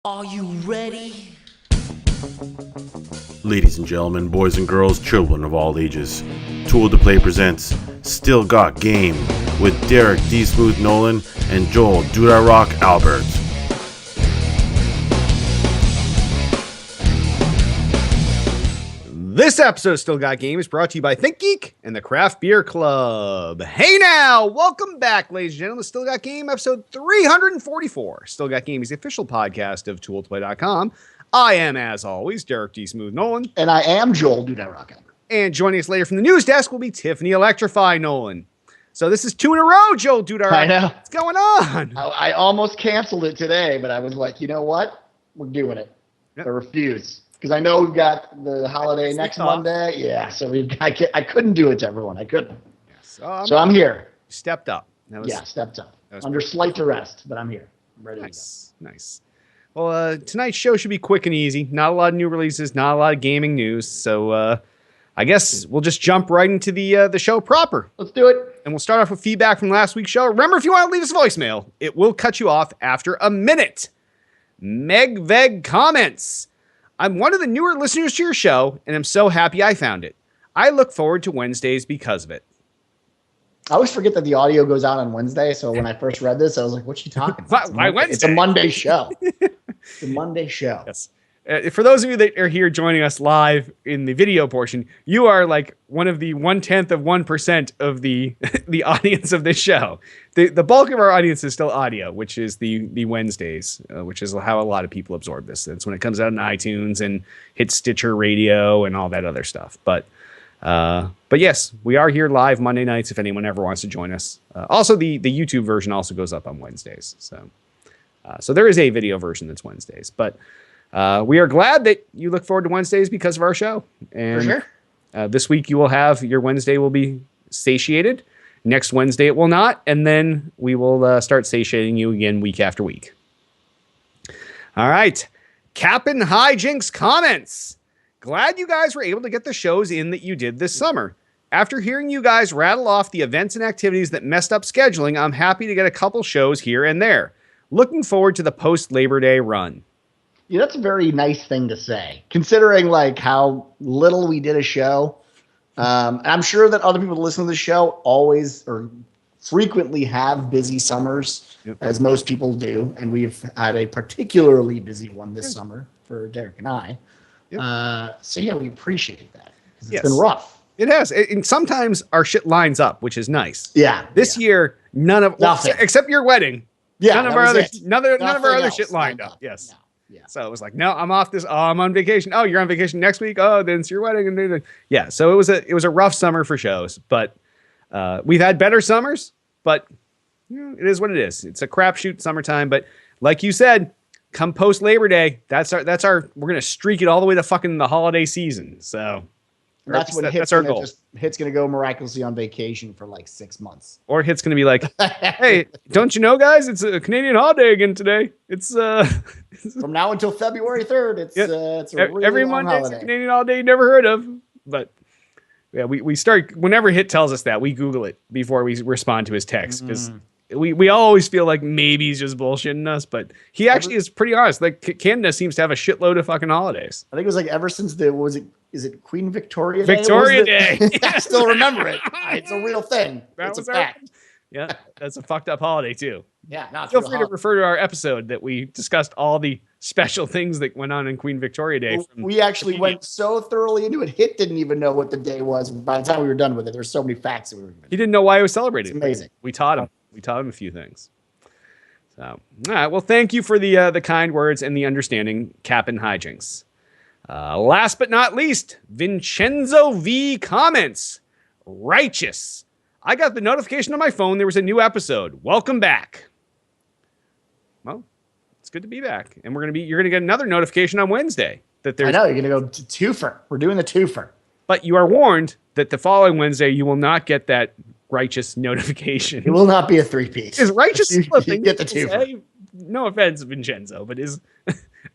Are you ready? Ladies and gentlemen, boys and girls, children of all ages, Tool to Play presents Still Got Game with Derek D. Smooth Nolan and Joel Duda Rock Albert. This episode of Still Got Game is brought to you by ThinkGeek and the Craft Beer Club. Hey now, welcome back, ladies and gentlemen. Still Got Game, episode 344. Still Got Game is the official podcast of ToolToPlay.com. I am, as always, Derek D. Smooth Nolan. And I am Joel Duda Rock Albert. And joining us later from the news desk will be Tiffany Electrify Nolan. So this is 2 in a row, Joel Duda. I know. What's going on? I almost canceled it today, but I was like, you know what? We're doing it. Yep. I refuse. Because I know we've got the holiday next Monday. Yeah, so I couldn't do it to everyone. I couldn't. So I'm here. Stepped up. Stepped up. Under slight duress, but I'm here. I'm ready to go. Nice. Well, tonight's show should be quick and easy. Not a lot of new releases, not a lot of gaming news. So I guess we'll just jump right into the show proper. Let's do it. And we'll start off with feedback from last week's show. Remember, if you want to leave us a voicemail, it will cut you off after a minute. Megveg comments. I'm one of the newer listeners to your show, and I'm so happy I found it. I look forward to Wednesdays because of it. I always forget that the audio goes out on Wednesday. So when I first read this, I was like, what's she talking about? Why Wednesday? It's a Monday show. It's a Monday show. Yes. For those of you that are here joining us live in the video portion, you are like one of the 0.1% of the the audience of this show. The bulk of our audience is still audio, which is the Wednesdays, which is how a lot of people absorb this. It's when it comes out on iTunes and hits Stitcher Radio and all that other stuff. But yes, we are here live Monday nights if anyone ever wants to join us. Also, the YouTube version also goes up on Wednesdays. So there is a video version that's Wednesdays, but. We are glad that you look forward to Wednesdays because of our show. And For sure. This week you will have your Wednesday will be satiated. Next Wednesday it will not. And then we will start satiating you again week after week. All right. Cap'n Hijinks comments. Glad you guys were able to get the shows in that you did this summer. After hearing you guys rattle off the events and activities that messed up scheduling, I'm happy to get a couple shows here and there. Looking forward to the post-Labor Day run. Yeah, that's a very nice thing to say, considering like how little we did a show. I'm sure that other people that listen to the show always or frequently have busy summers, as most people do. And we've had a particularly busy one this summer for Derek and I. So yeah, we appreciate that. It's been rough. It has. And sometimes our shit lines up, which is nice. Yeah. This year, none of, except your wedding. Yeah. None of our other shit lined up. Yes. No. Yeah. So it was like, no, I'm off this. Oh, I'm on vacation. Oh, you're on vacation next week. Oh, then it's your wedding. And then, yeah. So it was a rough summer for shows, but we've had better summers, but it is what it is. It's a crapshoot summertime. But like you said, come post Labor Day, that's our, we're going to streak it all the way to fucking the holiday season. So that's when that's our goal. Hit's going to go miraculously on vacation for like 6 months. Or Hit's going to be like, hey, don't you know, guys? It's a Canadian holiday again today. It's from now until February 3rd. It's a really every long Monday's holiday. a Canadian holiday you never heard of. But yeah, we start whenever Hit tells us that, we Google it before we respond to his text because we always feel like maybe he's just bullshitting us, but he actually is pretty honest. Like Canada seems to have a shitload of fucking holidays. I think it was like ever since is it Queen Victoria Day? Victoria Day. I still remember it. It's a real thing. It's a fact. Yeah, that's a fucked up holiday too. Yeah, no, feel free to refer to our episode that we discussed all the special things that went on in Queen Victoria Day. We actually went so thoroughly into it. Hit didn't even know what the day was by the time we were done with it. There's so many facts that we were given. He didn't know why he was celebrating. It's amazing. We taught him. We taught him a few things. So, all right. Well, thank you for the kind words and the understanding, Cap'n Hijinks. Last but not least, Vincenzo V comments. Righteous. I got the notification on my phone. There was a new episode. Welcome back. Well, it's good to be back. And you're going to get another notification on Wednesday. That there's. I know, you're going to go to twofer. We're doing the twofer. But you are warned that the following Wednesday, you will not get that Righteous notification. It will not be a three-piece. Is Righteous still a thing? Get the twofer. No offense, Vincenzo, but is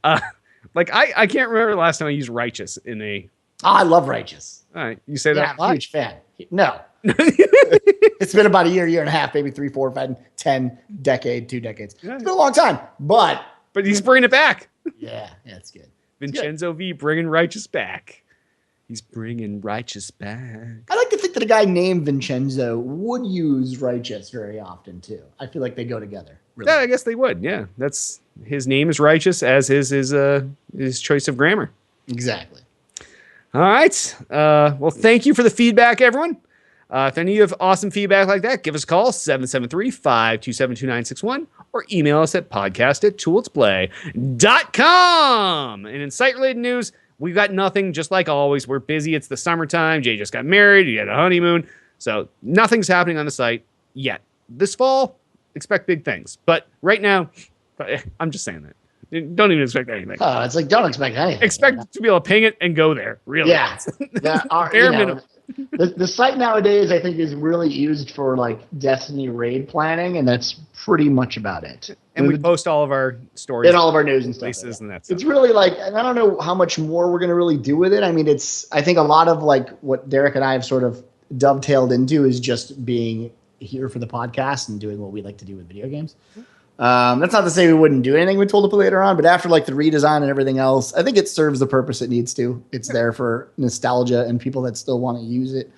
like I can't remember the last time I used Righteous in a. Oh, I love Righteous. All right, you say that? I'm a huge fan. No, it's been about a year and a half, maybe 3, 4, 5, 10 decade, 2 decades. It's been a long time, but he's bringing it back. Yeah, that's good. Vincenzo V bringing Righteous back. He's bringing Righteous back. I like to think that a guy named Vincenzo would use Righteous very often too. I feel like they go together. Really. Yeah, I guess they would. Yeah, that's his name is Righteous, as is his choice of grammar. Exactly. All right. Well, thank you for the feedback, everyone. If any of you have awesome feedback like that, give us a call, 773-527-2961, or email us at podcast@toolsplay.com. And in site-related news, we've got nothing, just like always. We're busy. It's the summertime. Jay just got married. He had a honeymoon. So nothing's happening on the site yet. This fall, expect big things. But right now, I'm just saying that. Don't even expect anything. Oh, it's like, don't expect anything. Expect to be able to ping it and go there, really. Yeah. Bare minimum. The site nowadays, I think, is really used for like Destiny raid planning, and that's pretty much about it. And we post all of our stories and all of our news and stuff. Places and that's it's really like, and I don't know how much more we're going to really do with it. I mean, I think a lot of like what Derek and I have sort of dovetailed into is just being here for the podcast and doing what we like to do with video games. That's not to say we wouldn't do anything with Tool to Play later on, but after like the redesign and everything else, I think it serves the purpose it needs to. It's there for nostalgia and people that still want to use it.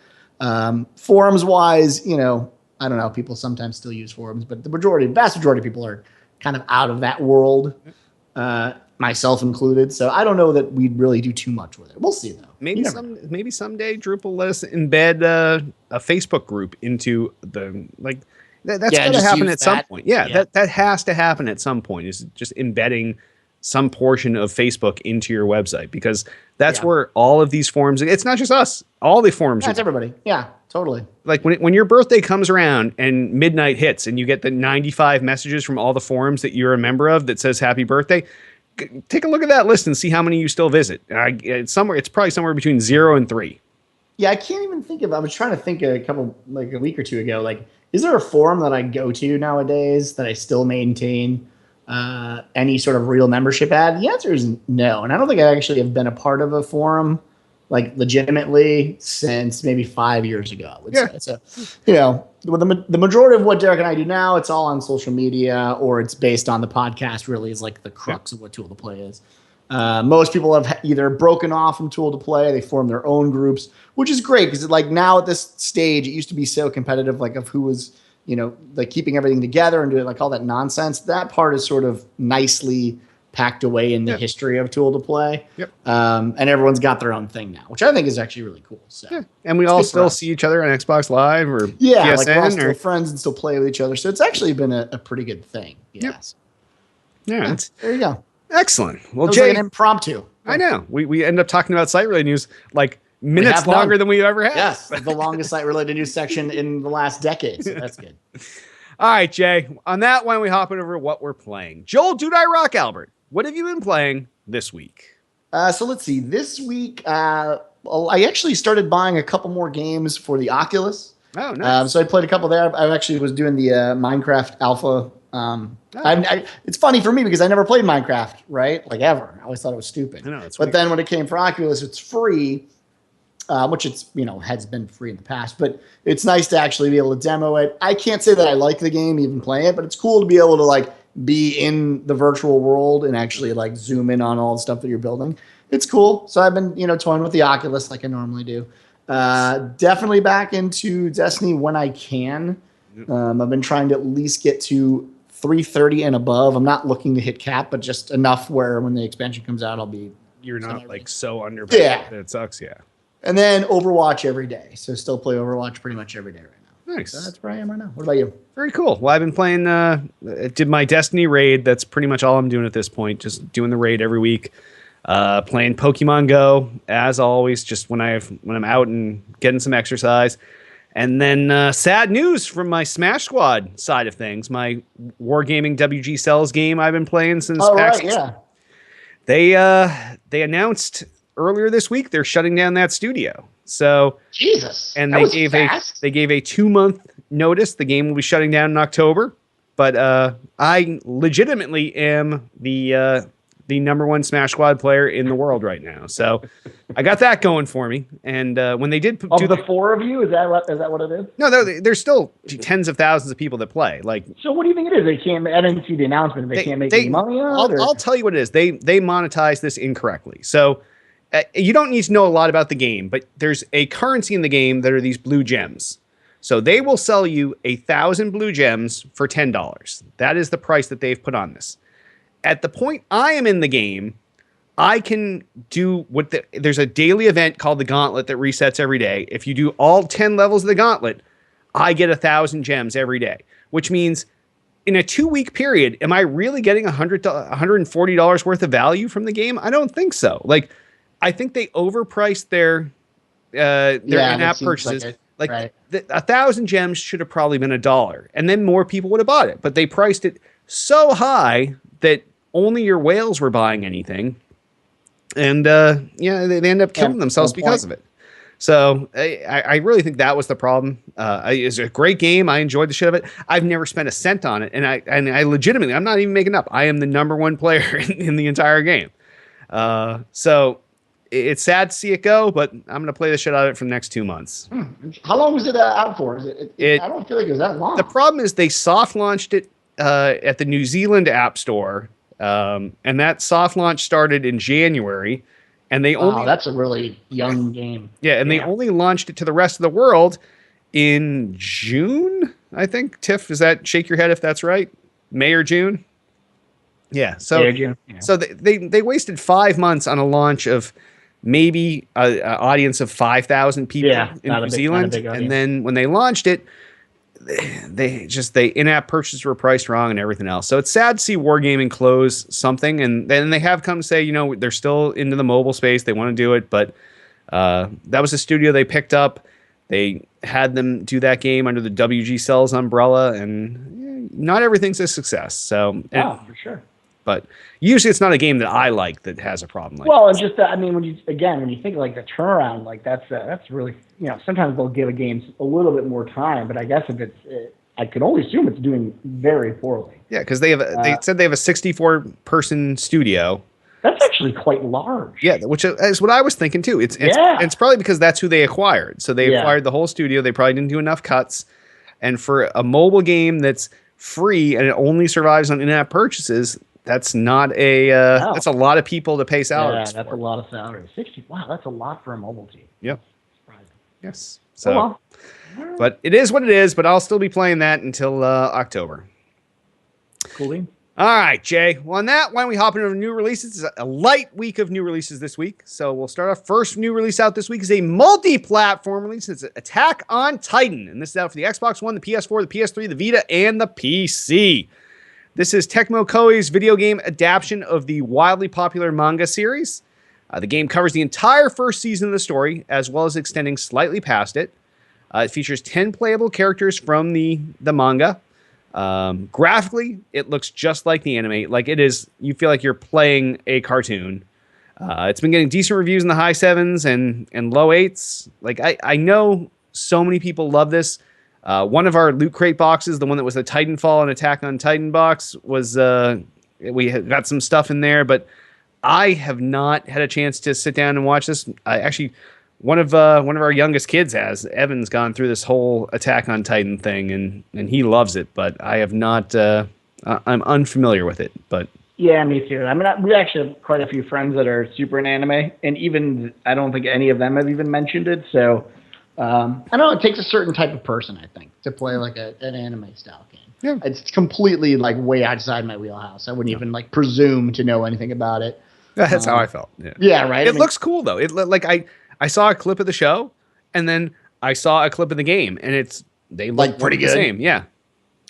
Forums wise, I don't know, people sometimes still use forums, but the vast majority of people are kind of out of that world, myself included. So I don't know that we'd really do too much with it. We'll see though. Maybe someday Drupal let us embed a Facebook group into the That's going to happen at some point. Yeah, that has to happen at some point, is just embedding some portion of Facebook into your website, because that's where all of these forums, it's not just us, all the forums. That's everybody. Yeah, totally. Like when your birthday comes around and midnight hits and you get the 95 messages from all the forums that you're a member of that says happy birthday, take a look at that list and see how many you still visit. It's probably somewhere between 0 and 3. Yeah, I can't even think of, I was trying to think a week or two ago, is there a forum that I go to nowadays that I still maintain any sort of real membership ad? The answer is no. And I don't think I actually have been a part of a forum legitimately since maybe 5 years ago, I would say. So, the majority of what Derek and I do now, it's all on social media, or it's based on the podcast, really is like the crux of what Tool to Play is. Most people have either broken off from Tool to Play, they form their own groups, which is great because now at this stage, it used to be so competitive, of who was, keeping everything together and doing all that nonsense. That part is sort of nicely packed away in the history of Tool to Play. Yep. And everyone's got their own thing now, which I think is actually really cool. So. Yeah. And we all still see each other on Xbox Live or PSN. We're all still friends and still play with each other. So it's actually been a pretty good thing. Yes. Yeah. There you go. Excellent. Well, Jay, Jay, an impromptu. I know. We end up talking about site-related news minutes longer than we ever had. Yes, the longest site-related news section in the last decade. So that's good. All right, Jay. On that, why don't we hop over what we're playing? Joel, Dude, I Rock, Albert. What have you been playing this week? So let's see. This week, I actually started buying a couple more games for the Oculus. Oh, nice. So I played a couple there. I actually was doing the Minecraft alpha. It's funny for me because I never played Minecraft, right? Ever. I always thought it was stupid. I know, but then when it came for Oculus, it's free, which it's has been free in the past. But it's nice to actually be able to demo it. I can't say that I like the game, even playing it, but it's cool to be able to be in the virtual world and actually zoom in on all the stuff that you're building. It's cool. So I've been toying with the Oculus like I normally do. Definitely back into Destiny when I can. I've been trying to at least get to 330 and above. I'm not looking to hit cap, but just enough where when the expansion comes out, you're not so underpaid. Yeah. That it sucks. Yeah. And then Overwatch every day. So still play Overwatch pretty much every day right now. Nice. So that's where I am right now. What about you? Very cool. Well, I've been playing, did my Destiny raid. That's pretty much all I'm doing at this point. Just doing the raid every week. Playing Pokemon Go as always, just when I'm out and getting some exercise. And then sad news from my Smash Squad side of things. My Wargaming WG Cells game I've been playing since PAX. Right, yeah. They announced earlier this week they're shutting down that studio. So Jesus. And they gave a 2-month notice. The game will be shutting down in October. But I legitimately am the the number one Smash Squad player in the world right now. So I got that going for me. And when they did do the four of you, is that what it is? No, there's still tens of thousands of people that play. Like, so what do you think it is? They can't. I didn't see the announcement. They can't make any money on it. I'll tell you what it is. They monetize this incorrectly. So you don't need to know a lot about the game, but there's a currency in the game that are these blue gems. So they will sell you 1,000 blue gems for $10. That is the price that they've put on this. At the point I am in the game, I can do there's a daily event called the Gauntlet that resets every day. If you do all 10 levels of the Gauntlet, I get 1,000 gems every day, which means in a 2-week period, am I really getting $140 worth of value from the game? I don't think so. Like, I think they overpriced their in-app purchases. Right. 1,000 gems should have probably been $1, and then more people would have bought it. But they priced it so high that only your whales were buying anything, and they end up killing themselves because of it. So I really think that was the problem. It's a great game. I enjoyed the shit of it. I've never spent a cent on it, and I legitimately, I'm not even making up. I am the number one player in the entire game. So it's sad to see it go, but I'm going to play the shit out of it for the next 2 months. How long was it out for? I don't feel like it was that long. The problem is they soft launched it at the New Zealand App Store, and that soft launch started in January, and they only that's a really young game. Yeah, and they only launched it to the rest of the world in June, I think. Tiff, does that shake your head if that's right? May or June? Yeah. So they wasted 5 months on a launch of maybe an audience of 5,000 people in New Zealand, and then when they launched it, they in-app purchases were priced wrong and everything else. So it's sad to see Wargaming close something, and then they have come to say, they're still into the mobile space, they want to do it, but that was a studio they picked up. They had them do that game under the WG Cells umbrella, and not everything's a success. So for sure. But usually it's not a game that I like that has a problem. And just when you think like the turnaround, like that's really, sometimes they'll give a game a little bit more time, but I guess I can only assume it's doing very poorly. Yeah, because they said they have a 64-person studio. That's actually quite large. Yeah, which is what I was thinking too. It's probably because that's who they acquired. So they acquired the whole studio. They probably didn't do enough cuts, and for a mobile game that's free and it only survives on in-app purchases, that's not that's a lot of people to pay salaries. Yeah, that's a lot of salaries. 60. Wow, that's a lot for a mobile team. Yep. Yes. So, but it is what it is. But I'll still be playing that until October. Cool. All right, Jay. Well, on that, why don't we hop into new releases? It's a light week of new releases this week. So we'll start off. First new release out this week is a multi-platform release. It's Attack on Titan, and this is out for the Xbox One, the PS4, the PS3, the Vita, and the PC. This is Tecmo Koei's video game adaptation of the wildly popular manga series. The game covers the entire first season of the story, as well as extending slightly past it. It features 10 playable characters from the manga. Graphically, it looks just like the anime. Like it is, you feel like you're playing a cartoon. It's been getting decent reviews in the high 7s and low 8s. Like I know so many people love this. One of our Loot Crate boxes, the one that was the Titanfall and Attack on Titan box, was we had got some stuff in there, but I have not had a chance to sit down and watch this. Actually, one of our youngest kids has. Evan's gone through this whole Attack on Titan thing, and he loves it, but I have not. I'm unfamiliar with it, but. Yeah, me too. I mean, we actually have quite a few friends that are super in anime, and even I don't think any of them have even mentioned it, so. I don't know. It takes a certain type of person, I think, to play like an anime style game. Yeah. It's completely like way outside my wheelhouse. I wouldn't even like presume to know anything about it. That's how I felt. Yeah, right. It looks cool though. It like I saw a clip of the show, and then I saw a clip of the game, and they look like pretty good. The same. Yeah.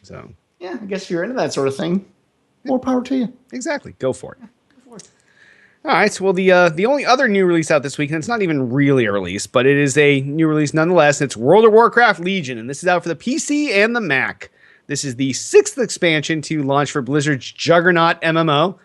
So. Yeah, I guess if you're into that sort of thing, more power to you. Exactly. Go for it. All right, so well, the only other new release out this week, and it's not even really a release, but it is a new release nonetheless. It's World of Warcraft Legion, and this is out for the PC and the Mac. This is the 6th expansion to launch for Blizzard's Juggernaut MMO.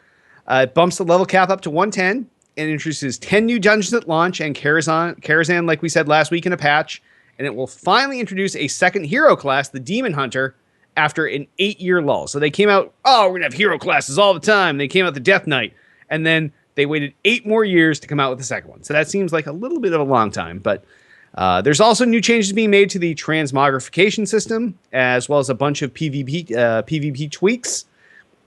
It bumps the level cap up to 110 and introduces 10 new dungeons at launch and Karazhan, like we said last week in a patch, and it will finally introduce a second hero class, the Demon Hunter, after an 8-year lull. So they came out, we're going to have hero classes all the time. They came out the Death Knight. and then they waited 8 more years to come out with the second one. So that seems like a little bit of a long time, but there's also new changes being made to the transmogrification system, as well as a bunch of PvP tweaks.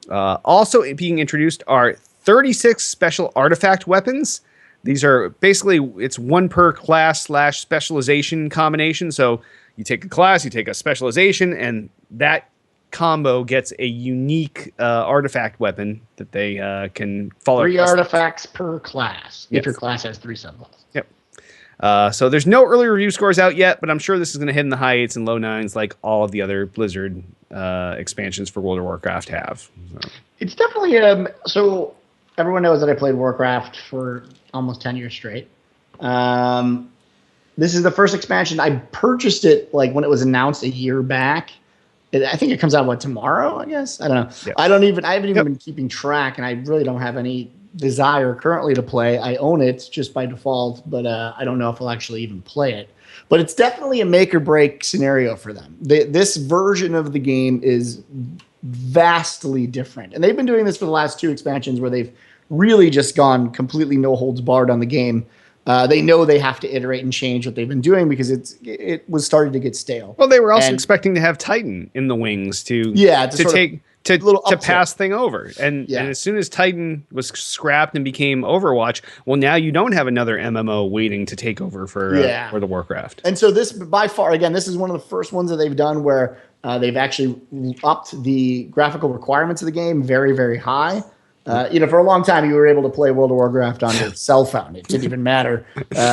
Also being introduced are 36 special artifact weapons. These are basically, it's one per class / specialization combination. So you take a class, you take a specialization, and that combo gets a unique artifact weapon that they can follow. 3 artifacts per class, Yes. if your class has 3 subclasses. Yep. So there's no early review scores out yet, but I'm sure this is going to hit in the high 8s and low 9s like all of the other Blizzard expansions for World of Warcraft have. So. It's definitely so everyone knows that I played Warcraft for almost 10 years straight. This is the first expansion. I purchased it like when it was announced a year back. I think it comes out tomorrow, I guess. I don't know. Yep. I haven't even been keeping track, and I really don't have any desire currently to play. I own it just by default, but I don't know if I'll actually even play it. But it's definitely a make or break scenario for them. This version of the game is vastly different, and they've been doing this for the last 2 expansions where they've really just gone completely no holds barred on the game. They know they have to iterate and change what they've been doing because it was starting to get stale. Well, they were also expecting to have Titan in the wings to pass thing over. And as soon as Titan was scrapped and became Overwatch, well, now you don't have another MMO waiting to take over for the Warcraft. And so this, by far, again, this is one of the first ones that they've done where they've actually upped the graphical requirements of the game very, very high. For a long time, you were able to play World of Warcraft on your cell phone. It didn't even matter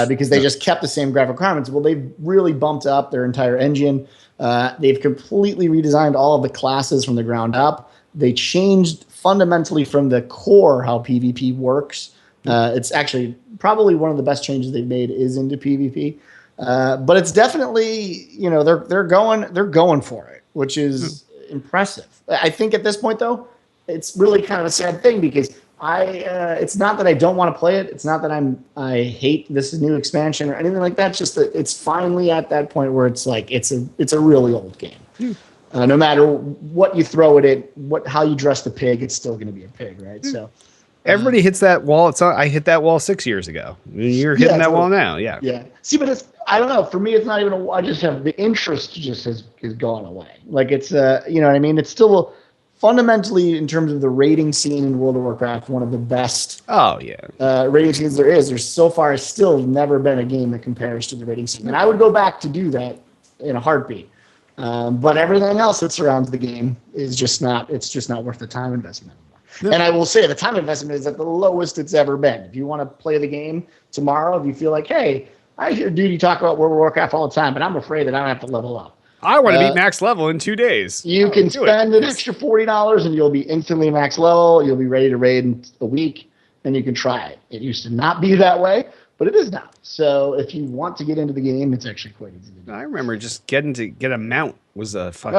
because they just kept the same graphic requirements. Well, they've really bumped up their entire engine. They've completely redesigned all of the classes from the ground up. They changed fundamentally from the core how PvP works. It's actually probably one of the best changes they've made is into PvP. But it's definitely, they're going for it, which is impressive. I think at this point, though, it's really kind of a sad thing because it's not that I don't want to play it. It's not that I hate this new expansion or anything like that. It's just that it's finally at that point where it's like it's a really old game. No matter what you throw at it, how you dress the pig, it's still going to be a pig, right? So everybody hits that wall. I hit that wall 6 years ago. You're hitting that wall now. Yeah. Yeah. See, but I don't know. For me, it's not even. I just have the interest just has gone away. Like it's you know what I mean. It's still. Fundamentally, in terms of the rating scene in World of Warcraft, one of the best rating scenes there is. There's so far still never been a game that compares to the rating scene. And I would go back to do that in a heartbeat. But everything else that surrounds the game is just not worth the time investment anymore. And I will say the time investment is at the lowest it's ever been. If you want to play the game tomorrow, if you feel like, hey, I hear Duty talk about World of Warcraft all the time, but I'm afraid that I don't have to level up. I want to beat max level in 2 days. You can spend an extra $40 and you'll be instantly max level. You'll be ready to raid in a week and you can try it. It used to not be that way, but it is now. So if you want to get into the game, it's actually quite easy to do. I remember just getting to get a mount was a fucking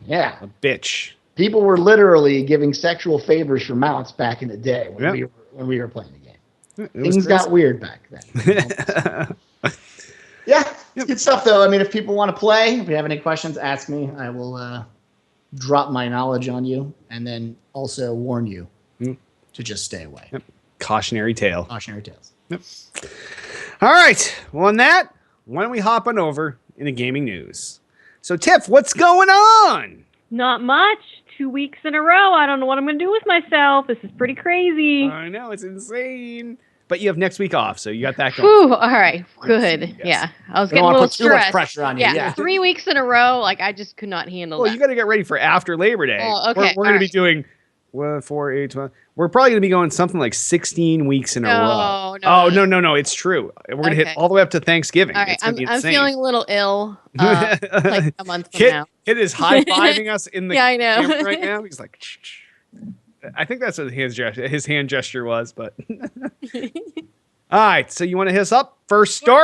a bitch. People were literally giving sexual favors for mounts back in the day when we were playing the game. Things got weird back then. Yeah, it's good stuff, though. I mean, if people want to play, if you have any questions, ask me. I will drop my knowledge on you and then also warn you to just stay away. Yep. Cautionary tale. Cautionary tales. Yep. All right. Well, on that, why don't we hop on over into gaming news? So, Tiff, what's going on? Not much. 2 weeks in a row. I don't know what I'm going to do with myself. This is pretty crazy. I know. It's insane. But you have next week off, so you got that going. Whew, all right, good. Yes. Yeah, I was getting a little stressed. Too much pressure on you. Yeah, 3 weeks in a row, like I just could not handle that. Well, you got to get ready for after Labor Day. Oh, okay. We're going to be doing 4, 8, 12. We're probably going to be going something like 16 weeks in a row. No. It's true. We're going to hit all the way up to Thanksgiving. All right, I'm feeling a little ill. Like a month from now. Kit is high-fiving us in the camera right now. He's like, I think that's what his hand gesture was, but. All right, so you want to hit us up? First story!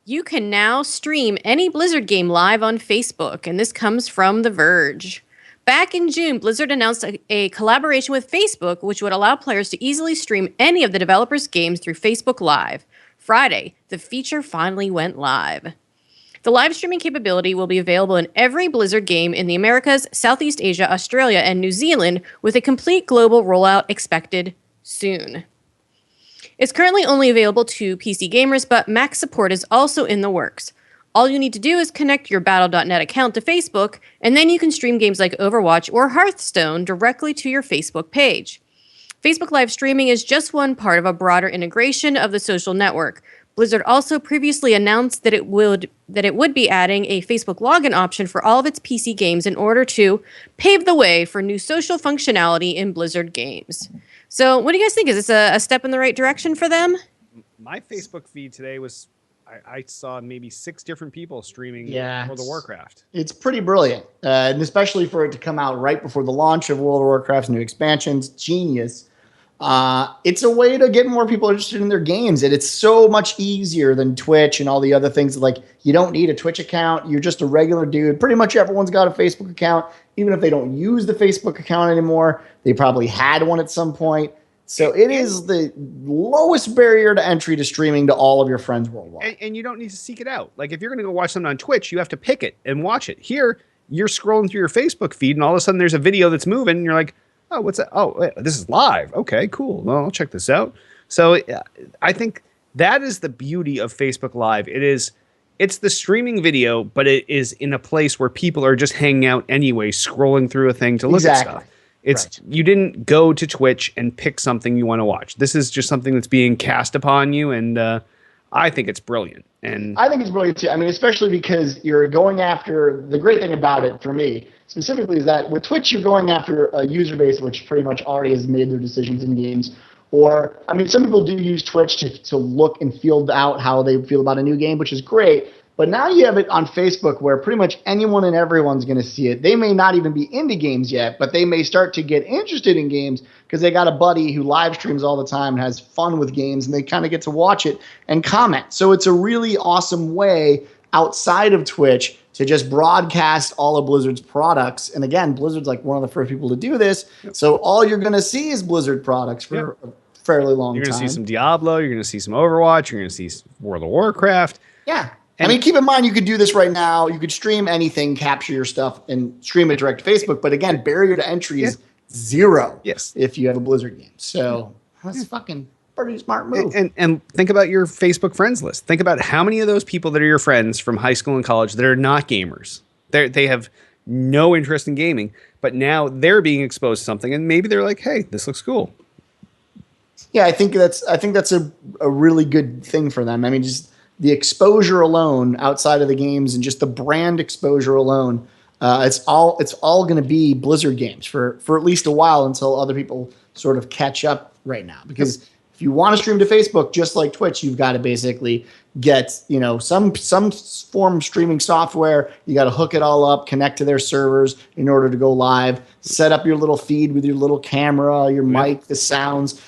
You can now stream any Blizzard game live on Facebook, and this comes from The Verge. Back in June, Blizzard announced a collaboration with Facebook, which would allow players to easily stream any of the developers' games through Facebook Live. Friday, the feature finally went live. The live streaming capability will be available in every Blizzard game in the Americas, Southeast Asia, Australia, and New Zealand, with a complete global rollout expected soon. It's currently only available to PC gamers, but Mac support is also in the works. All you need to do is connect your Battle.net account to Facebook, and then you can stream games like Overwatch or Hearthstone directly to your Facebook page. Facebook live streaming is just one part of a broader integration of the social network. Blizzard also previously announced that it would be adding a Facebook login option for all of its PC games in order to pave the way for new social functionality in Blizzard games. So, what do you guys think? Is this a step in the right direction for them? My Facebook feed today was, I saw maybe 6 different people streaming World of Warcraft. It's pretty brilliant, and especially for it to come out right before the launch of World of Warcraft's new expansions, genius. It's a way to get more people interested in their games, and it's so much easier than Twitch and all the other things. Like, you don't need a Twitch account. You're just a regular dude. Pretty much everyone's got a Facebook account. Even if they don't use the Facebook account anymore, they probably had one at some point. So it is the lowest barrier to entry to streaming to all of your friends worldwide. And you don't need to seek it out. Like, if you're going to go watch something on Twitch, you have to pick it and watch it. Here, you're scrolling through your Facebook feed, and all of a sudden there's a video that's moving, and you're like, oh, what's that? Oh, wait, this is live. Okay, cool. Well, I'll check this out. So I think that is the beauty of Facebook Live. It's the streaming video, but it is in a place where people are just hanging out anyway, scrolling through a thing to look at stuff. You didn't go to Twitch and pick something you want to watch. This is just something that's being cast upon you, and I think it's brilliant. And I think it's brilliant too. I mean, especially because you're going after, the great thing about it for me specifically is that with Twitch, you're going after a user base which pretty much already has made their decisions in games. Or, I mean, some people do use Twitch to look and feel out how they feel about a new game, which is great. But now you have it on Facebook where pretty much anyone and everyone's going to see it. They may not even be into games yet, but they may start to get interested in games because they got a buddy who live streams all the time and has fun with games, and they kind of get to watch it and comment. So it's a really awesome way outside of Twitch to just broadcast all of Blizzard's products. And again, Blizzard's like one of the first people to do this. Yep. So all you're going to see is Blizzard products for a fairly long time. You're going to see some Diablo. You're going to see some Overwatch. You're going to see World of Warcraft. Yeah. I mean, keep in mind, you could do this right now. You could stream anything, capture your stuff, and stream it direct to Facebook. But again, barrier to entry is zero if you have a Blizzard game. So that's fucking pretty smart move. And think about your Facebook friends list. Think about how many of those people that are your friends from high school and college that are not gamers. They have no interest in gaming, but now they're being exposed to something, and maybe they're like, hey, this looks cool. Yeah, I think that's a really good thing for them. I mean, just the exposure alone outside of the games and just the brand exposure alone, it's all going to be Blizzard games for at least a while until other people sort of catch up right now. Because if you want to stream to Facebook, just like Twitch, you've got to basically get, some form of streaming software. You got to hook it all up, connect to their servers in order to go live, set up your little feed with your little camera, your mic, the sounds.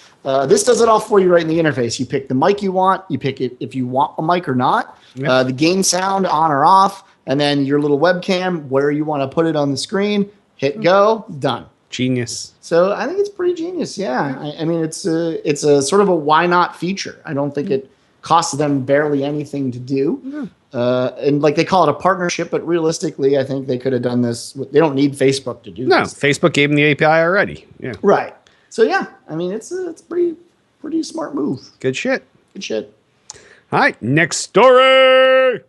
This does it all for you right in the interface. You pick the mic you want. You pick it if you want a mic or not. The game sound on or off, and then your little webcam, where you want to put it on the screen. Hit go, done. Genius. So I think it's pretty genius. Yeah, I mean it's a sort of a why not feature. I don't think it costs them barely anything to do. And like they call it a partnership, but realistically, I think they could have done this. They don't need Facebook to do this. No, Facebook gave them the API already. Yeah. Right. So yeah, I mean it's a pretty smart move. Good shit. Good shit. All right, next story.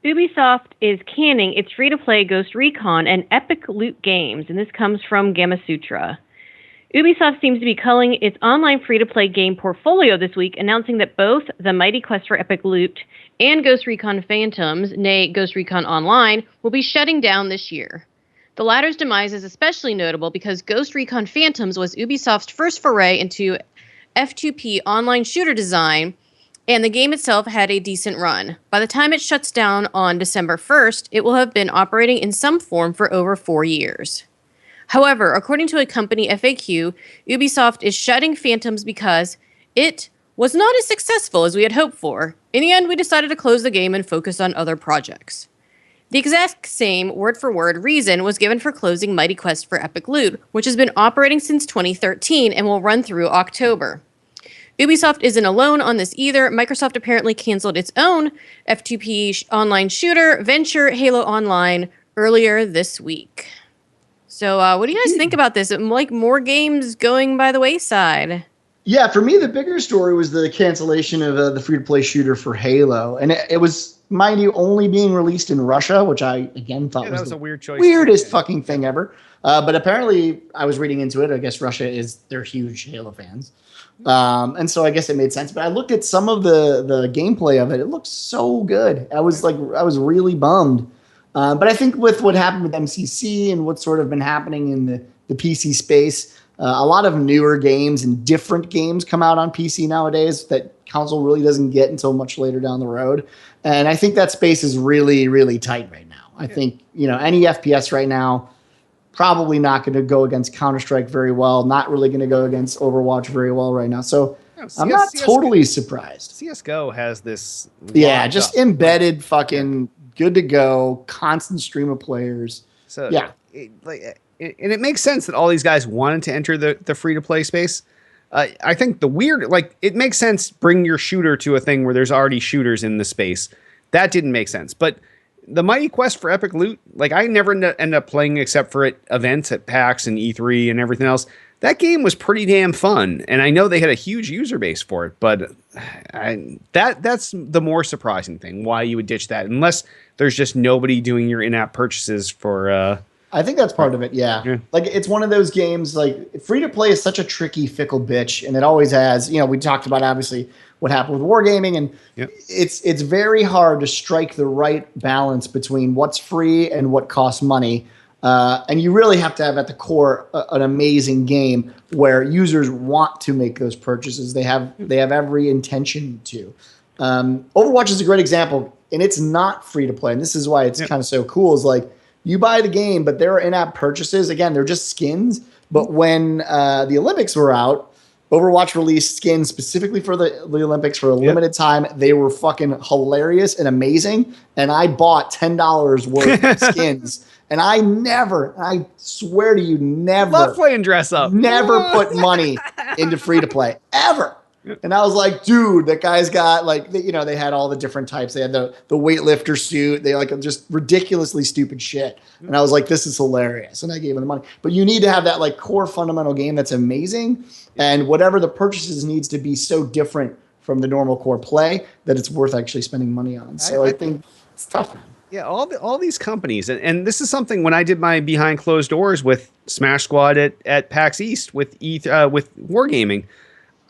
Ubisoft is canning its free-to-play Ghost Recon and Epic Loot games, and this comes from Gamasutra. Ubisoft seems to be culling its online free-to-play game portfolio this week, announcing that both the Mighty Quest for Epic Loot and Ghost Recon Phantoms, nay Ghost Recon Online, will be shutting down this year. The latter's demise is especially notable because Ghost Recon Phantoms was Ubisoft's first foray into F2P online shooter design, and the game itself had a decent run. By the time it shuts down on December 1st, it will have been operating in some form for over 4 years. However, according to a company FAQ, Ubisoft is shutting Phantoms because it was not as successful as we had hoped for. In the end, we decided to close the game and focus on other projects. The exact same word-for-word reason was given for closing Mighty Quest for Epic Loot, which has been operating since 2013 and will run through October. Ubisoft isn't alone on this either. Microsoft apparently canceled its own F2P online shooter, Venture Halo Online, earlier this week. So what do you guys think about this? Like more games going by the wayside? Yeah, for me, the bigger story was the cancellation of the free-to-play shooter for Halo. And it was, mind you, only being released in Russia, which I, again, thought was a the weird choice. weirdest fucking thing ever. But apparently, I was reading into it. I guess they're huge Halo fans. And so I guess it made sense. But I looked at some of the gameplay of it. It looked so good. I was really bummed. But I think with what happened with MCC and what's sort of been happening in the PC space, a lot of newer games and different games come out on PC nowadays that console really doesn't get until much later down the road. And I think that space is really, really tight right now. I think, any FPS right now, probably not going to go against Counter-Strike very well, not really going to go against Overwatch very well right now. So I'm not totally surprised. CSGO has this. Yeah, just embedded fucking good to go, constant stream of players. So yeah. And it makes sense that all these guys wanted to enter the free-to-play space. I think it makes sense bring your shooter to a thing where there's already shooters in the space. That didn't make sense. But the Mighty Quest for Epic Loot, I never end up playing except for events at PAX and E3 and everything else. That game was pretty damn fun. And I know they had a huge user base for it, but that's the more surprising thing, why you would ditch that, unless there's just nobody doing your in-app purchases for... I think that's part of it, yeah. It's one of those games, free-to-play is such a tricky, fickle bitch, and it always has. We talked about, obviously, what happened with Wargaming, and it's very hard to strike the right balance between what's free and what costs money. And you really have to have, at the core, an amazing game where users want to make those purchases. They have every intention to. Overwatch is a great example, and it's not free-to-play, and this is why it's kind of so cool, is you buy the game, but there are in-app purchases. Again, they're just skins. But when the Olympics were out, Overwatch released skins specifically for the Olympics for a limited time. They were fucking hilarious and amazing. And I bought $10 worth of skins. And I swear to you, never. Love playing dress up. Never put money into free-to-play. Ever. And I was like, dude, that guy's got they had all the different types. They had the weightlifter suit. They just ridiculously stupid shit. And I was like, this is hilarious. And I gave him the money. But you need to have that core fundamental game that's amazing. And whatever the purchases needs to be so different from the normal core play that it's worth actually spending money on. So I think it's tough. Yeah, all these companies, and this is something when I did my behind closed doors with Smash Squad at PAX East with Wargaming.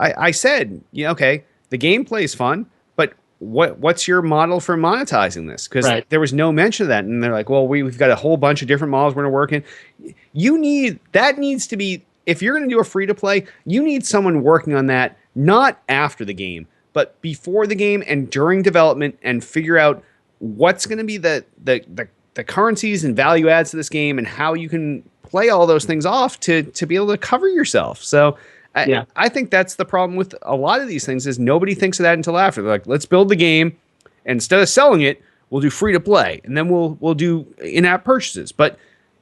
I said, okay, the gameplay is fun, but what's your model for monetizing this? Because there was no mention of that. And they're like, well, we've got a whole bunch of different models we're going to work in. That needs to be, if you're going to do a free-to-play, you need someone working on that, not after the game, but before the game and during development, and figure out what's going to be the currencies and value adds to this game and how you can play all those things off to be able to cover yourself. So... I think that's the problem with a lot of these things is nobody thinks of that until after. They're like, let's build the game, and instead of selling it, we'll do free to play, and then we'll do in-app purchases. But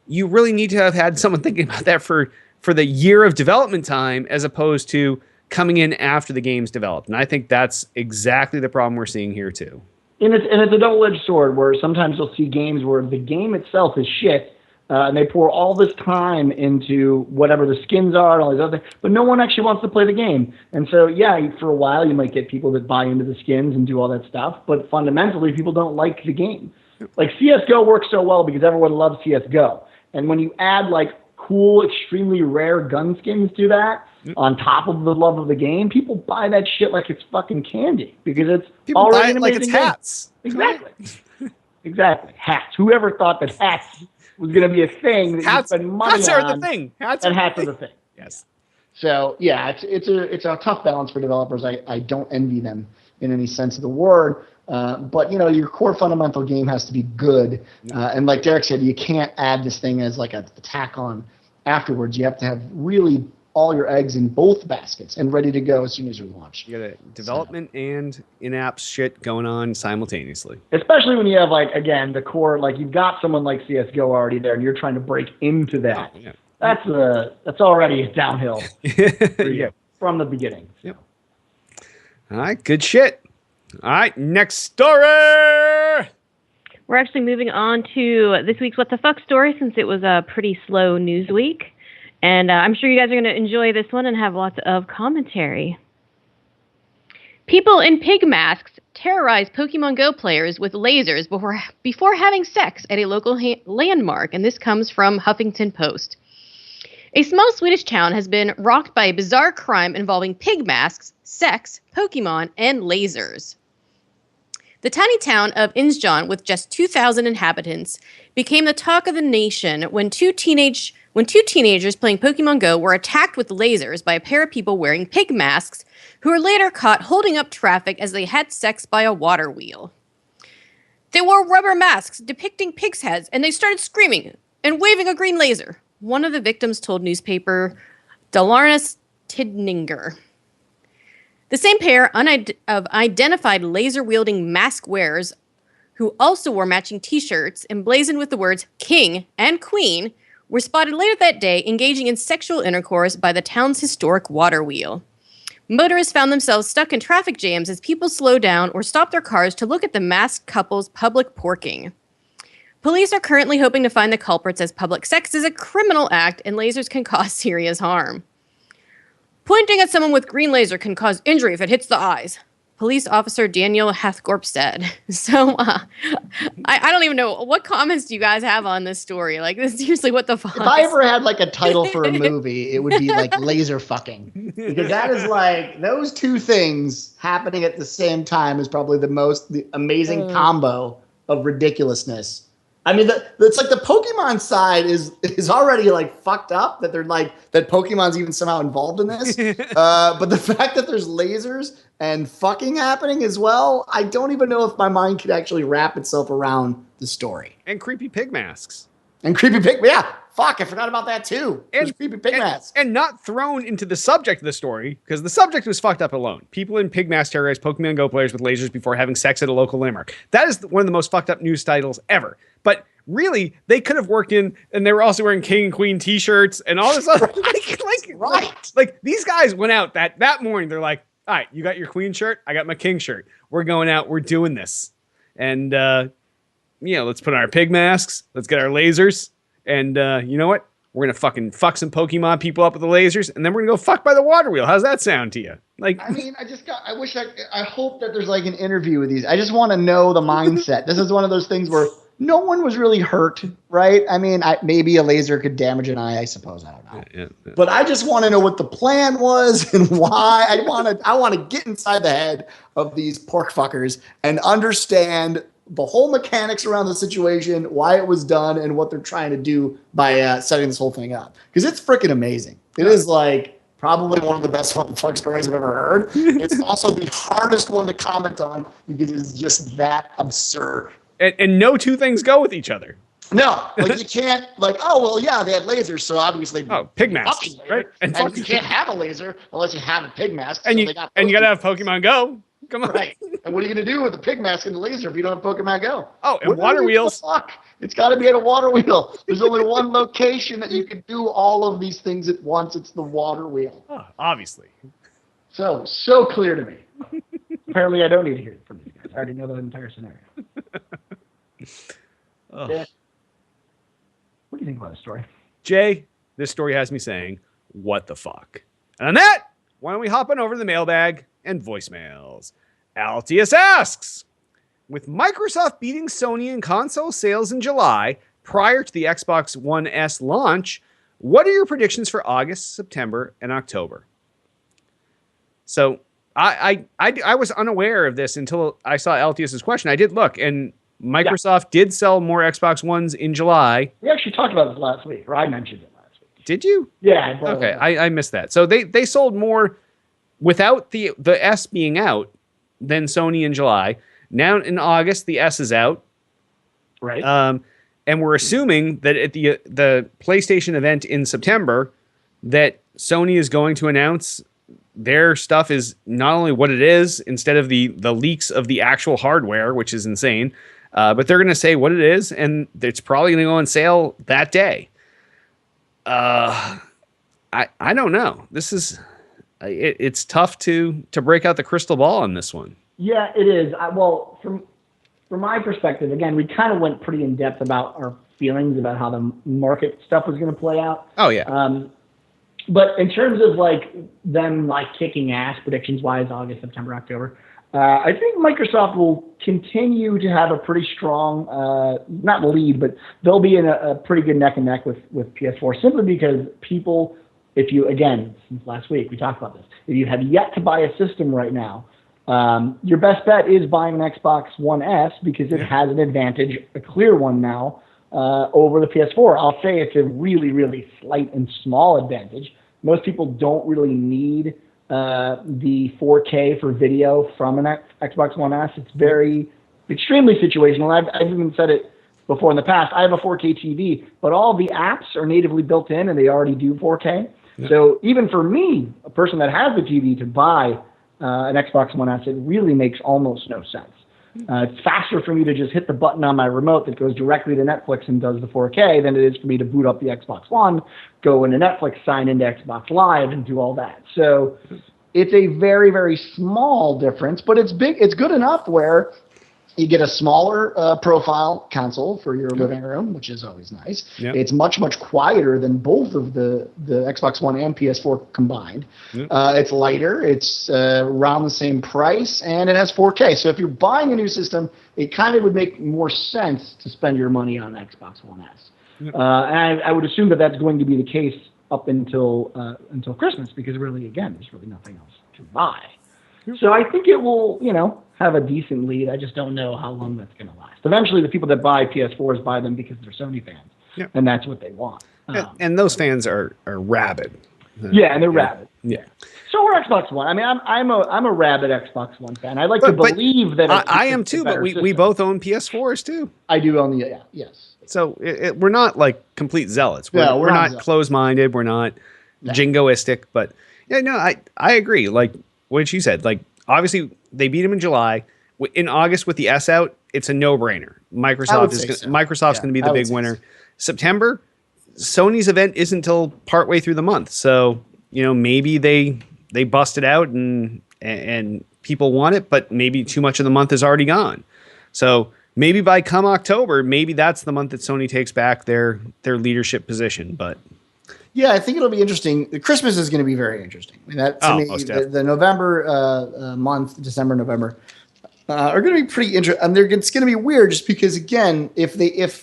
you really need to have had someone thinking about that for the year of development time, as opposed to coming in after the game's developed. And I think that's exactly the problem we're seeing here too. And it's a double-edged sword where sometimes you'll see games where the game itself is shit. And they pour all this time into whatever the skins are and all these other things, but no one actually wants to play the game. And so, for a while, you might get people that buy into the skins and do all that stuff, but fundamentally, people don't like the game. CSGO works so well because everyone loves CSGO. And when you add, cool, extremely rare gun skins to that, on top of the love of the game, people buy that shit like it's fucking candy because it's people already buy it an like amazing it's hats. Exactly. Exactly. Hats. Whoever thought that hats was going to be a thing that you spend money hats are on. The thing. Hats are the thing. Yes. So it's a tough balance for developers. I don't envy them in any sense of the word. But your core fundamental game has to be good. And like Derek said, you can't add this thing as a tack on afterwards. You have to have really all your eggs in both baskets and ready to go as soon as you launch. You got a development and in-app shit going on simultaneously. Especially when you have again the core, you've got someone like CS:GO already there, and you're trying to break into that. Oh, yeah. That's already downhill for you from the beginning. Yep. All right, good shit. All right, next story. We're actually moving on to this week's What the Fuck story since it was a pretty slow news week. And I'm sure you guys are going to enjoy this one and have lots of commentary. People in pig masks terrorize Pokemon Go players with lasers before having sex at a local landmark, and this comes from Huffington Post. A small Swedish town has been rocked by a bizarre crime involving pig masks, sex, Pokemon, and lasers. The tiny town of Insjön, with just 2,000 inhabitants, became the talk of the nation when two teenagers playing Pokemon Go were attacked with lasers by a pair of people wearing pig masks who were later caught holding up traffic as they had sex by a water wheel. They wore rubber masks depicting pigs' heads, and they started screaming and waving a green laser, one of the victims told newspaper Dalarnas Tidninger. The same pair of identified laser-wielding mask wearers, who also wore matching t-shirts emblazoned with the words King and Queen, were spotted later that day engaging in sexual intercourse by the town's historic water wheel. Motorists found themselves stuck in traffic jams as people slowed down or stopped their cars to look at the masked couple's public porking. Police are currently hoping to find the culprits, as public sex is a criminal act and lasers can cause serious harm. Pointing at someone with green laser can cause injury if it hits the eyes, Police Officer Daniel Hathgorp said. So, I don't even know. What comments do you guys have on this story? Like, this seriously, what the fuck? If I ever had like a title for a movie, it would be like laser fucking. Because that is like, those two things happening at the same time is probably the amazing combo of ridiculousness. I mean, it's like the Pokemon side is already like fucked up that they're like that Pokemon's even somehow involved in this. But the fact that there's lasers and fucking happening as well, I don't even know if my mind could actually wrap itself around the story. And creepy pig masks. And creepy pig, yeah. Fuck, I forgot about that too. And creepy pig masks. And not thrown into the subject of the story, because the subject was fucked up alone. People in pig masks terrorize Pokemon Go players with lasers before having sex at a local landmark. That is one of the most fucked up news titles ever. But really, they could have worked in, and they were also wearing King and Queen t-shirts and all this other, like these guys went out that morning. They're like, all right, you got your Queen shirt, I got my King shirt. We're going out, we're doing this. And, let's put on our pig masks, let's get our lasers, and you know what? We're going to fucking fuck some Pokemon people up with the lasers, and then we're going to go fuck by the water wheel. How's that sound to you? Like, I mean, I hope that there's like an interview with these. I just want to know the mindset. This is one of those things where no one was really hurt, right? I mean, maybe a laser could damage an eye, I suppose. I don't know. Yeah. But I just want to know what the plan was and why. I want to get inside the head of these pork fuckers and understand the whole mechanics around the situation, why it was done, and what they're trying to do by setting this whole thing up. Because it's freaking amazing. It is like probably one of the best what the fuck stories I've ever heard. It's also the hardest one to comment on because it's just that absurd. And no two things go with each other. No, like you can't, like, oh, well, yeah, they had lasers, so obviously. Oh, pig masks, right? And you can't have a laser unless you have a pig mask. And you got to have Pokemon Go. Come on. Right. And what are you going to do with the pig mask and the laser if you don't have Pokemon Go? Oh, and water wheels. Fuck? It's got to be at a water wheel. There's only one location that you can do all of these things at once. It's the water wheel. Oh, obviously. So clear to me. Apparently, I don't need to hear it from you guys. I already know the entire scenario. Yeah. What do you think about the story? Jay, this story has me saying, what the fuck? And on that, why don't we hop on over to the mailbag and voicemails? Altius asks, with Microsoft beating Sony in console sales in July prior to the Xbox One S launch, what are your predictions for August, September, and October? So I was unaware of this until I saw Altius's question. I did look, and Microsoft did sell more Xbox Ones in July. We actually talked about this last week, or I mentioned it last week. Did you? Yeah. Okay, I missed that. So they sold more without the S being out than Sony in July. Now in August, the S is out. Right. And we're assuming that at the PlayStation event in September, that Sony is going to announce their stuff is not only what it is, instead of the leaks of the actual hardware, which is insane, but they're going to say what it is, and it's probably going to go on sale that day. I don't know. This is it's tough to break out the crystal ball on this one. Yeah, it is. Well, from my perspective, again, we kind of went pretty in depth about our feelings about how the market stuff was going to play out. Oh yeah. But in terms of like them like kicking ass predictions wise, August, September, October, I think Microsoft will continue to have a pretty strong, not lead, but they'll be in a pretty good neck and neck with PS4 simply because people, if you, again, since last week, we talked about this, if you have yet to buy a system right now, your best bet is buying an Xbox One S because it has an advantage, a clear one now, over the PS4. I'll say it's a really, really slight and small advantage. Most people don't really need the 4K for video from an Xbox One S. It's very extremely situational. I've even said it before in the past. I have a 4K TV, but all the apps are natively built in and they already do 4K. Yeah. So even for me, a person that has the TV, to buy an Xbox One S, it really makes almost no sense. It's faster for me to just hit the button on my remote that goes directly to Netflix and does the 4K than it is for me to boot up the Xbox One, go into Netflix, sign into Xbox Live, and do all that. So it's a very, very small difference, but it's big. It's good enough where you get a smaller profile console for your living room, which is always nice. Yep. It's much, much quieter than both of the Xbox One and PS4 combined. Yep. It's lighter. It's around the same price, and it has 4K. So if you're buying a new system, it kind of would make more sense to spend your money on Xbox One S. Yep. And I would assume that that's going to be the case up until Christmas because really, again, there's really nothing else to buy. So I think it will, have a decent lead. I just don't know how long that's going to last. Eventually, the people that buy PS4s buy them because they're Sony fans, and that's what they want. And those fans are rabid. Yeah, and they're rabid. Yeah. So we're Xbox One. I mean, I'm a rabid Xbox One fan. I like to believe that. I am too, but we both own PS4s too. I do own yes. So we're not like complete zealots. We're not closed-minded. We're not jingoistic. But I agree. Like what she said. Like obviously they beat him in July. In August with the S out, it's a no-brainer. Microsoft's going to be the big winner. September, Sony's event isn't until partway through the month. So maybe they bust it out and people want it, but maybe too much of the month is already gone. So maybe by come October, maybe that's the month that Sony takes back their leadership position. But yeah, I think it'll be interesting. Christmas is going to be very interesting. I mean, the November month, December, November, are going to be pretty interesting. And it's going to be weird just because, again, if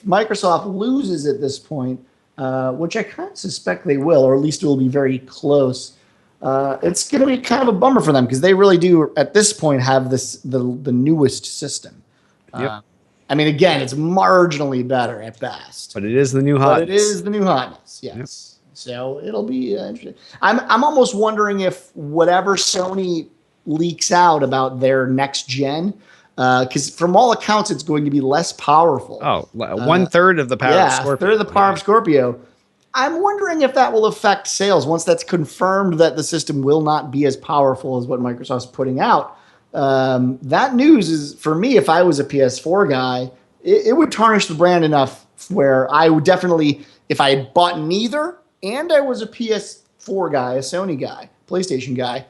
Microsoft loses at this point, which I kind of suspect they will, or at least it will be very close, it's going to be kind of a bummer for them because they really do, at this point, have the newest system. Yep. I mean, again, it's marginally better at best. But it is the new hotness. But it is the new hotness, yes. Yep. So it'll be interesting. I'm almost wondering if whatever Sony leaks out about their next gen, because from all accounts, it's going to be less powerful. Oh, 1/3 of the power of Scorpio. Yeah, 1/3 of the power of Scorpio. I'm wondering if that will affect sales once that's confirmed that the system will not be as powerful as what Microsoft's putting out. That news is, for me, if I was a PS4 guy, it would tarnish the brand enough where I would definitely, if I had bought neither and I was a PS4 guy, a Sony guy, PlayStation guy,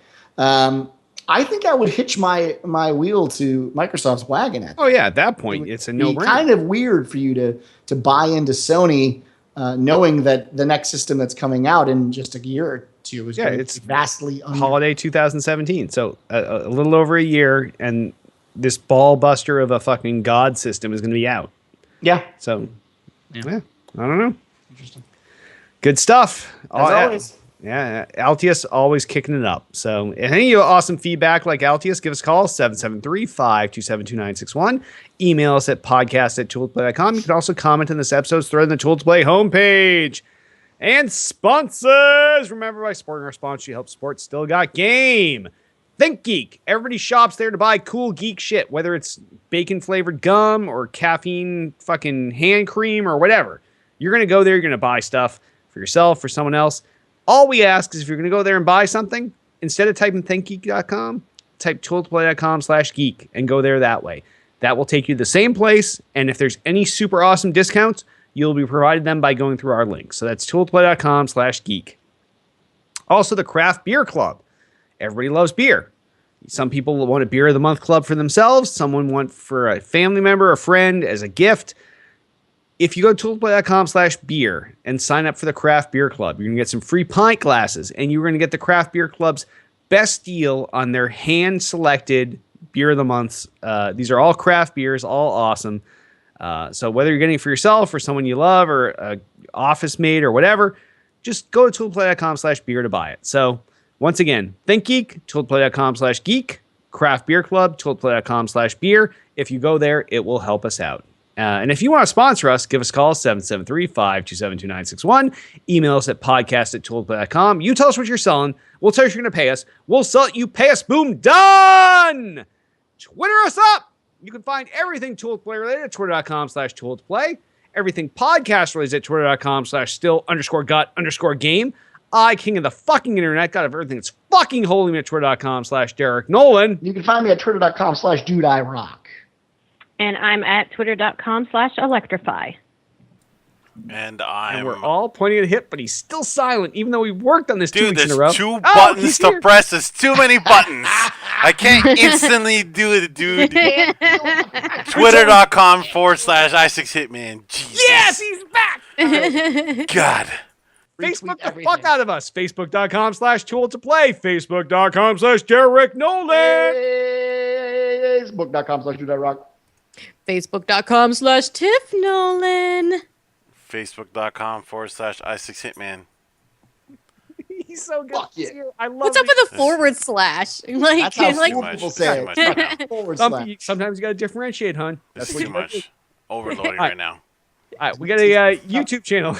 I think I would hitch my wheel to Microsoft's wagon. At that point, it's a no-brainer. It's kind of weird for you to buy into Sony, knowing that the next system that's coming out in just a year or two is going to be vastly holiday 2017. So a little over a year, and this ball buster of a fucking God system is going to be out. Yeah. So, I don't know. Interesting. Good stuff. As always. Yeah, Altius always kicking it up. So if any of you have awesome feedback like Altius, give us a call, 773-527-2961. Email us at podcast@tooltoplay.com. You can also comment on this episode's thread on the Tool to Play homepage. And sponsors! Remember, by supporting our sponsors, you help support Still Got Game. ThinkGeek. Everybody shops there to buy cool geek shit, whether it's bacon-flavored gum or caffeine fucking hand cream or whatever. You're going to go there, you're going to buy stuff for yourself, for someone else. All we ask is if you're going to go there and buy something, instead of typing thinkgeek.com, type tooltoplay.com/geek and go there that way. That will take you to the same place, and if there's any super awesome discounts, you'll be provided them by going through our link. So that's tooltoplay.com/geek. Also, the Craft Beer Club. Everybody loves beer. Some people want a beer of the month club for themselves. Someone want for a family member, a friend as a gift. If you go to tooltoplay.com/beer and sign up for the craft beer club, you're going to get some free pint glasses, and you're going to get the craft beer club's best deal on their hand selected beer of the months. These are all craft beers, all awesome. So whether you're getting it for yourself or someone you love or a office mate or whatever, just go to tooltoplay.com/beer to buy it. So once again, ThinkGeek, tooltoplay.com/geek, Craft Beer Club, tooltoplay.com/beer. If you go there, it will help us out. And if you want to sponsor us, give us a call, 773-527-2961. Email us at podcast@tooltoplay.com. You tell us what you're selling. We'll tell you what you're going to pay us. We'll sell it. You pay us. Boom. Done. Twitter us up. You can find everything Tool to Play related at twitter.com/Tool to Play. Everything podcast related at twitter.com/still_gut_game. I, king of the fucking internet, got everything that's fucking holy me at twitter.com/Derek Nolan. You can find me at twitter.com/DudeIRock. And I'm at twitter.com/Electrify. And we're all pointing at Hip, but he's still silent, even though we worked on this 2 weeks in a row. Dude, there's 2 buttons to press. There's too many buttons. I can't instantly do it, dude. Twitter.com/i6hitman. Jesus. Yes, he's back. God. Facebook the fuck out of us. Facebook.com/Tool to Play. Facebook.com/Derek Nolan. Facebook.com/DudeIRock. Facebook.com/Tiff Nolan. Facebook.com/i6hitman. He's so good. Fuck yeah. I love What's up with the /? Like, That's how like cool people say Too much. it. Forward slash. Sometimes you got to differentiate, hon. This That's is what too you gotta do. much. Overloading right now. All right, we got a YouTube channel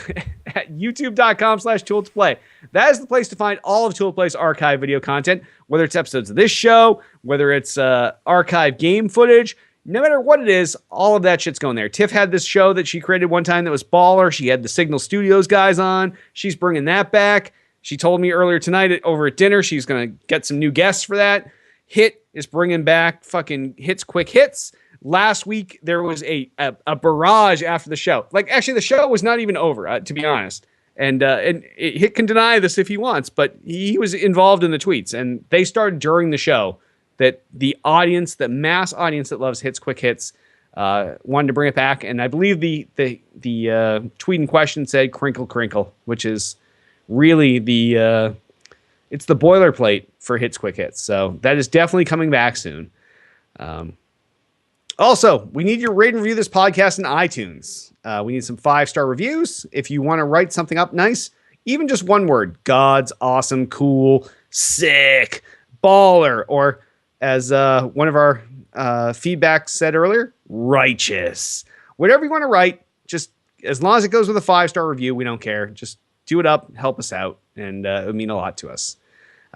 at youtube.com/Tool to Play. That is the place to find all of Tool to Play's archive video content, whether it's episodes of this show, whether it's archive game footage, no matter what it is, all of that shit's going there. Tiff had this show that she created one time that was baller. She had the Signal Studios guys on. She's bringing that back. She told me earlier tonight over at dinner she's going to get some new guests for that. Hit is bringing back fucking Hits Quick Hits. Last week, there was a barrage after the show. Like, actually, the show was not even over, to be honest. And Hit can deny this if he wants, but he was involved in the tweets. And they started during the show that the audience, the mass audience that loves Hits Quick Hits, wanted to bring it back. And I believe the tweet in question said Crinkle Crinkle, which is really it's the boilerplate for Hits Quick Hits. So that is definitely coming back soon. Also, we need you to rate and review this podcast in iTunes. We need some 5-star reviews. If you want to write something up nice, even just one word, God's awesome, cool, sick, baller, or as one of our feedback said earlier, righteous. Whatever you want to write, just as long as it goes with a 5-star review, we don't care. Just do it up, help us out, and it would mean a lot to us.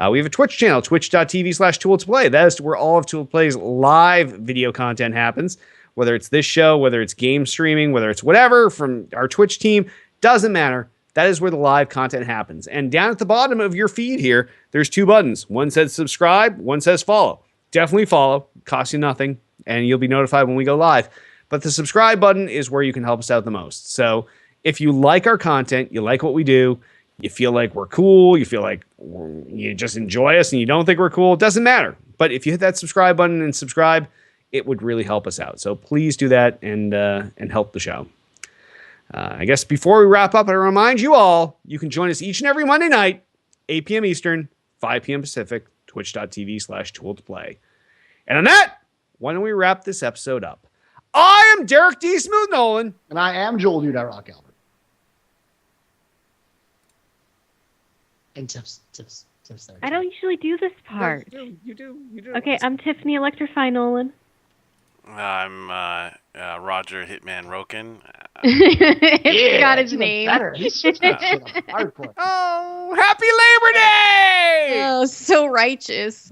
We have a Twitch channel, twitch.tv/Tool to Play. That is where all of Tool to Play's live video content happens. Whether it's this show, whether it's game streaming, whether it's whatever from our Twitch team, doesn't matter. That is where the live content happens. And down at the bottom of your feed here, there's 2 buttons. One says subscribe, one says follow. Definitely follow, costs you nothing, and you'll be notified when we go live. But the subscribe button is where you can help us out the most. So if you like our content, you like what we do, you feel like we're cool, you feel like you just enjoy us and you don't think we're cool, it doesn't matter. But if you hit that subscribe button and subscribe, it would really help us out. So please do that and help the show. I guess before we wrap up, I remind you all, you can join us each and every Monday night, 8 p.m. Eastern, 5 p.m. Pacific, twitch.tv/Tool to Play. And on that, why don't we wrap this episode up? I am Derek D. Smooth Nolan. And I am Joel DudeIRock Albert. And tips there. I don't usually do this part. You do. Okay, I'm Tiffany Electrify Nolan. I'm Roger Hitman Roken. It's got his even name. Better. He's switched that shit up hardcore. Oh, happy Labor Day! Oh, so righteous.